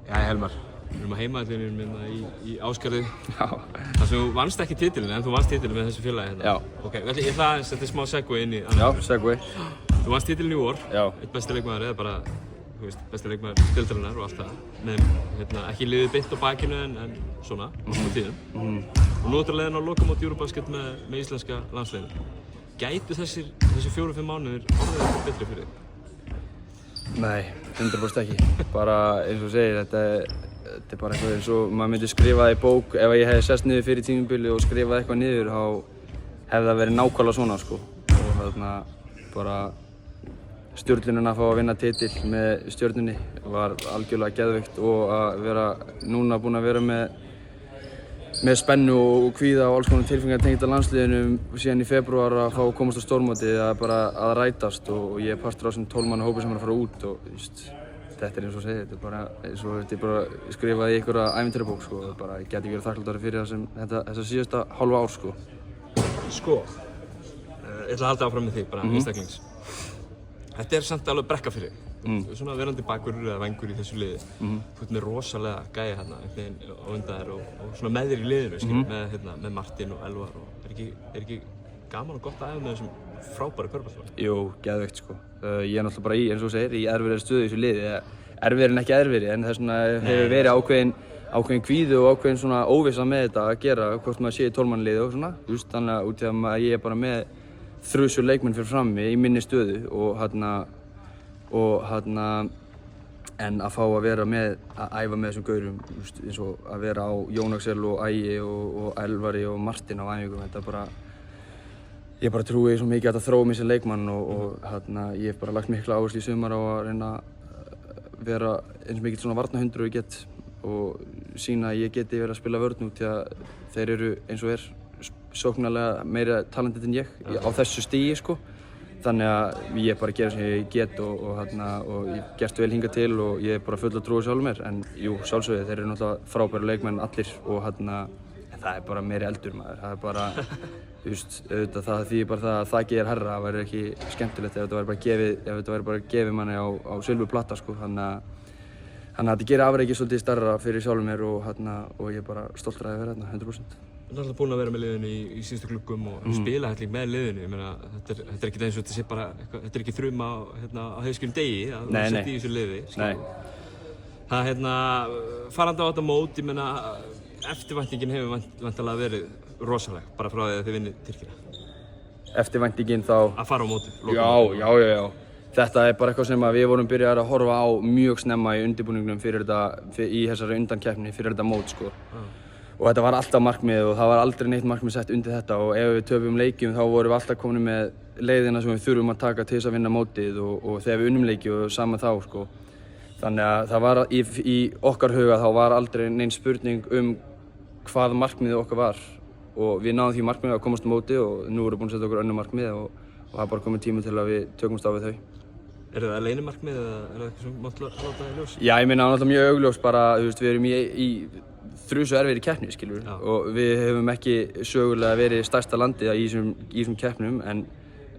Jæja Helmar, við erum á heimavellinum minna í Ásgarði. Já. Þar sem þú vannst ekki titilinn, en þú vannst titilinn með þessu félagi hérna. Já. Ok, ég ætla að setja smá segway inn í annan. Já, segway. Þú vannst titilinn í vor. Já. Eitt besti leikmaður eða bara, þú veist, besti leikmaður deildarinnar og allt það. Með ekki liðið beint á bakinu en svona, á tíðum. Og nú ertu leiðin á lokamót Eurobasket með íslenska landsliðinu. Gætu þessi 4-5 mánuðir orðið eitthvað betri fyrir þig? Nei, 100% ekki. Bara eins og segir, þetta er bara eitthvað eins og maður myndi skrifa það í bók. Ef ég hefði sest niður fyrir tímabili og skrifað eitthvað niður, þá hefði það verið nákvæmlega svona, sko. Og þarna bara Stjörnunin að fá að vinna titil með Stjörnunni var algjörlega geðveikt og að vera núna búinn að vera með spennu og kvíða og alls konar tilfinningar tengd að landsliðinu síðan í febrúar að fá að komast á stórmótið bara að rætast og ég er partur á þessum 12 manna hópi sem er að fara út og þetta er eins og segið, þetta er bara eins og þetta er bara skrifað í einhverja ævintýrabók sko, bara ég geti ekki verið þakklátari fyrir þessa síðasta hálfa ár sko. Sko, ég ætla að halda áfram með þig bara einstaklings. Þetta er samt alveg brekka fyrir þig. Svona verandi bakvörður eða vængur í þessu liði. Þú ert með rosalega gæja hérna á undan þér og svona með þér í liðinu, með Martin og Elvar og er ekki gaman og gott að æfa með þessum frábæru körfuboltamanni? Jú, geðveikt sko. Ég er náttúrulega bara eins og þú segir, í erfiðri stöðu í þessu liði. Erfiðri en ekki erfiðri, en þess vegna hefur verið ákveðin kvíði og ákveðin svona óvissa með þetta að gera hvort maður sé í 12 manna liði og svona. Þannig að út í að ég er bara með þrjusjur leikmenn fyrir frammi í minni stöðu en að fá að vera með, að æfa með þessum gaurum, eins og að vera á Jón Axel og Ægi og Elvari og Martin á æfingum, þetta bara, ég bara trúi svo mikið að þetta þróa mig sem leikmann og ég hef bara lagt mikla áherslu í sumar á að reyna að vera eins mikið svona varnarhundur og ég get og sýna að ég geti verið að spila vörn út því að þeir eru eins og sóknarlega meira talentið en ég á þessu stigi sko. Þannig að ég bara gera sem ég get og ég hef gert vel hingað til og ég er bara full að trúa sjálfur mér. En jú, sjálfsögðu, þeir eru náttúrulega frábæru leikmenn allir og það er bara meiri eldur maður. Það er bara, auðvitað það þýðir bara það að þakið er hærra. Það væri ekki skemmtilegt ef þetta væri bara gefið manni á silfurplata sko. Þannig að þetta gerir afrekið svolítið stærra fyrir sjálfur mér og ég er bara stoltur að vera hérna, 100%. Þú ert alltaf búinn að vera með liðinu í síðustu gluggum og spila helling með liðinu. Ég meina, þetta er ekki eins og þetta sé bara eitthvað, þetta er ekki þruma á heiðskjörnum degi að þú setja í þessu liði. Það farandi á þetta mót, ég meina, eftirvæntingin hefur væntanlega verið rosaleg bara frá því að þið vinnið Tyrkina. Eftirvæntingin þá? Að fara á mótið. Já. Þetta er bara eitthvað sem við vorum byrjaðir að horfa á mjög snemma í undirbúningnum í þessari undankeppni fyrir þetta mót sko. Og þetta var alltaf markmið og það var aldrei neitt markmið sett undir þetta og ef við töpum leikjum þá vorum við alltaf komin með leiðina sem við þurfum að taka til þess að vinna mótið og þegar við unnum leiki og sama þá sko. Þannig að það var í okkar huga þá var aldrei nein spurning hvað markmiðið okkar var og við náðum því markmiðið að komast á mótið og nú erum við búin að setja okkur önnur markmið og það er bara komið tími til að við tökumst á við þau. Er það leynimarkmið eða er það eitthvað sem mátt láta í ljós? Já, ég meina náttúrulega mjög augljós bara, við erum í þrjusu erfiðri keppni, skilur við, og við hefum ekki sögulega verið stærsta landið í þessum keppnum, en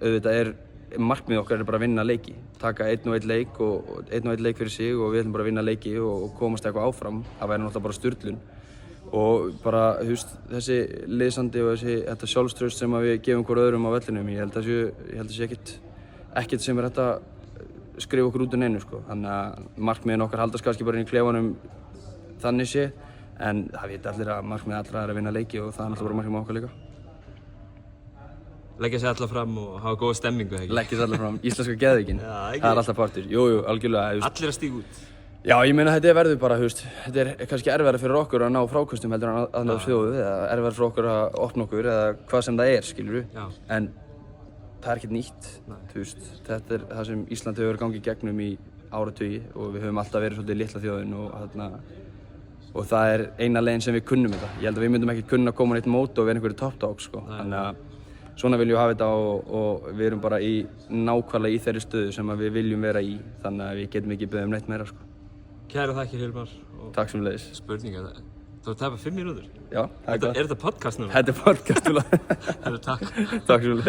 auðvitað er markmið okkar bara að vinna leiki, taka einn og einn leik fyrir sig og við ætlum bara að vinna leiki og komast eitthvað áfram, það væri náttúrulega bara sturlun og bara, þessi liðsandi og þetta sjálfstraust sem við gefum hver öðrum á vellinum, ég held að sé ekkert sem er hægt að skrifa okkur út úr neinu sko, þannig að markmiðin okkar haldast kannski bara inn í klefanum þannig sé, en það vita allir að markmið allra er að vinna leiki og það er náttúrulega bara markmið okkar líka. Leggja sig alla fram og hafa góða stemmingu, ekki? Leggja sig alla fram, íslenska geðveikin, það er alltaf partur, jú, algjörlega. Allir að stíga út? Já, ég meina þetta verður bara, þetta er kannski erfiðara fyrir okkur að ná fráköstum heldur en aðrar þjóðu, eða erfiðara fyrir okkur að opna okkur eða hvað sem það skilur við, en það er ekkert nýtt, þetta er það sem Ísland hefur gangið gegnum í áratugi og við höfum alltaf verið svolítið litla þjóðin og það er eina leiðin sem við kunnum þetta. Ég held að við myndum ekkert kunna að koma neitt mót og vera einhverju top dog sko, þannig að svona viljum við hafa þetta og við erum bara nákvæmlega í þeirri stöðu sem við viljum vera í, þannig að við getum ekki beðið neitt meira sko. Kæra þakkir Hilmar. Takk sömuleiðis. Spurninga, þú ert að tapa 5 mínútur? Já, það er gott. Er þetta podcast núna? Þetta er podcast núna. Takk. Takk sömuleiðis.